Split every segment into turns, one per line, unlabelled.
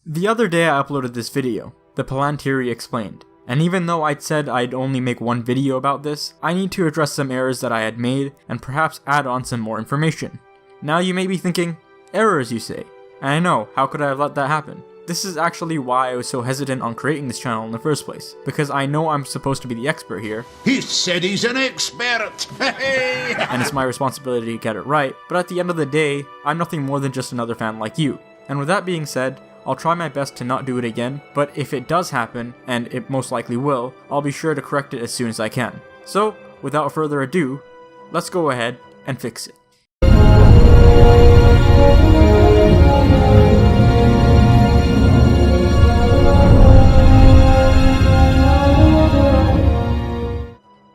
The other day I uploaded this video, the Palantíri Explained, and even though I'd said I'd only make one video about this, I need to address some errors that I had made and perhaps add on some more information. Now you may be thinking, errors you say, and I know, how could I have let that happen? This is actually why I was so hesitant on creating this channel in the first place, because I know I'm supposed to be the expert here.
He said he's an expert!
And it's my responsibility to get it right, but at the end of the day, I'm nothing more than just another fan like you. And with that being said, I'll try my best to not do it again, but if it does happen, and it most likely will, I'll be sure to correct it as soon as I can. So, without further ado, let's go ahead and fix it.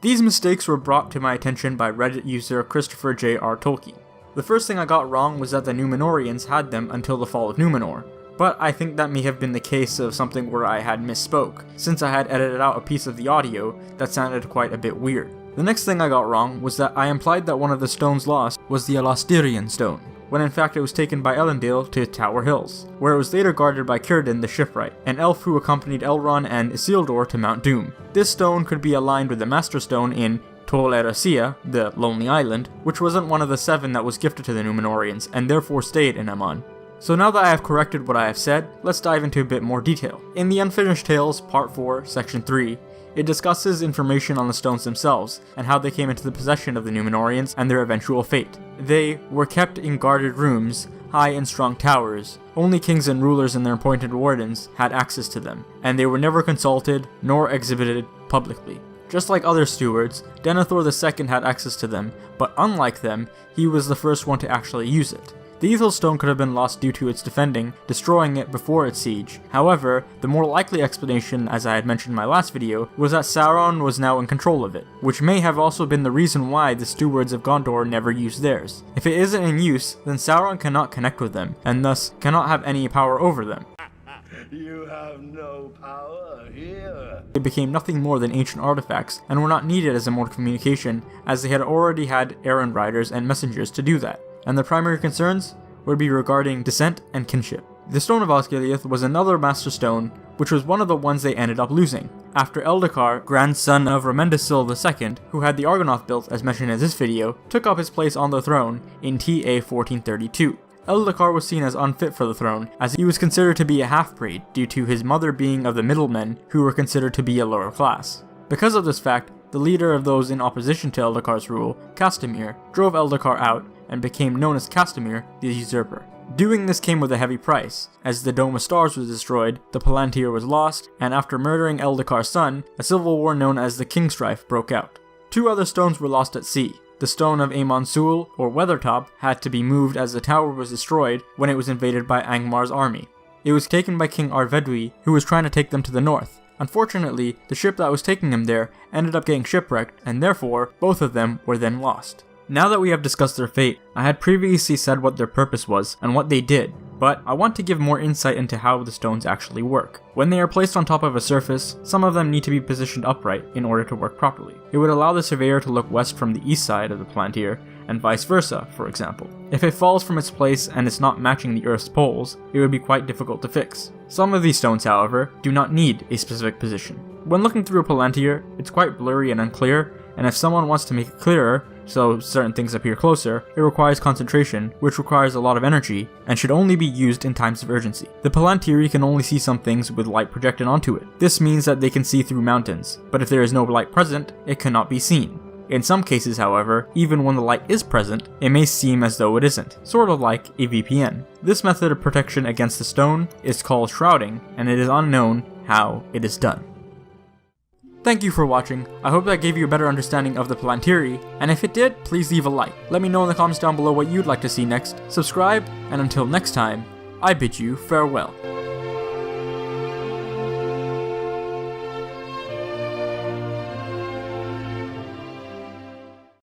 These mistakes were brought to my attention by Reddit user Christopher J.R. Tolkien. The first thing I got wrong was that the Númenóreans had them until the fall of Númenor, but I think that may have been the case of something where I had misspoke, since I had edited out a piece of the audio that sounded quite a bit weird. The next thing I got wrong was that I implied that one of the stones lost was the Elostirian stone, when in fact it was taken by Elendil to Tower Hills, where it was later guarded by Círdan the Shipwright, an elf who accompanied Elrond and Isildur to Mount Doom. This stone could be aligned with the Master Stone in Tol Eressëa, the Lonely Island, which wasn't one of the 7 that was gifted to the Númenóreans, and therefore stayed in Aman. So now that I have corrected what I have said, let's dive into a bit more detail. In the Unfinished Tales, Part 4, Section 3, it discusses information on the stones themselves, and how they came into the possession of the Númenóreans and their eventual fate. They were kept in guarded rooms, high and strong towers. Only kings and rulers and their appointed wardens had access to them, and they were never consulted nor exhibited publicly. Just like other stewards, Denethor II had access to them, but unlike them, he was the first one to actually use it. The Ithil Stone could have been lost due to its defending, destroying it before its siege. However, the more likely explanation, as I had mentioned in my last video, was that Sauron was now in control of it, which may have also been the reason why the stewards of Gondor never used theirs. If it isn't in use, then Sauron cannot connect with them, and thus cannot have any power over them.
You have no power here.
They became nothing more than ancient artifacts, and were not needed as a mode of communication, as they had already had errand riders and messengers to do that. And the primary concerns would be regarding descent and kinship. The Stone of Osgiliath was another Master Stone, which was one of the ones they ended up losing, after Eldacar, grandson of Remendesil II, who had the Argonath built as mentioned in this video, took up his place on the throne in TA 1432. Eldacar was seen as unfit for the throne, as he was considered to be a half-breed due to his mother being of the middlemen, who were considered to be a lower class. Because of this fact, the leader of those in opposition to Eldacar's rule, Castamir, drove Eldacar out and became known as Castamir the Usurper. Doing this came with a heavy price, as the Dome of Stars was destroyed, the Palantír was lost, and after murdering Eldacar's son, a civil war known as the Kingstrife broke out. 2 other stones were lost at sea. The Stone of Amon Sul, or Weathertop, had to be moved as the tower was destroyed when it was invaded by Angmar's army. It was taken by King Arvedui, who was trying to take them to the north. Unfortunately, the ship that was taking them there ended up getting shipwrecked, and therefore, both of them were then lost. Now that we have discussed their fate, I had previously said what their purpose was and what they did, but I want to give more insight into how the stones actually work. When they are placed on top of a surface, some of them need to be positioned upright in order to work properly. It would allow the surveyor to look west from the east side of the Palantír, and vice versa, for example. If it falls from its place and is not matching the Earth's poles, it would be quite difficult to fix. Some of these stones, however, do not need a specific position. When looking through a Palantír, it's quite blurry and unclear, and if someone wants to make it clearer, so certain things appear closer, it requires concentration, which requires a lot of energy, and should only be used in times of urgency. The Palantíri can only see some things with light projected onto it. This means that they can see through mountains, but if there is no light present, it cannot be seen. In some cases, however, even when the light is present, it may seem as though it isn't, sort of like a VPN. This method of protection against the stone is called shrouding, and it is unknown how it is done. Thank you for watching. I hope that gave you a better understanding of the Palantíri, and if it did, please leave a like. Let me know in the comments down below what you'd like to see next, subscribe, and until next time, I bid you farewell.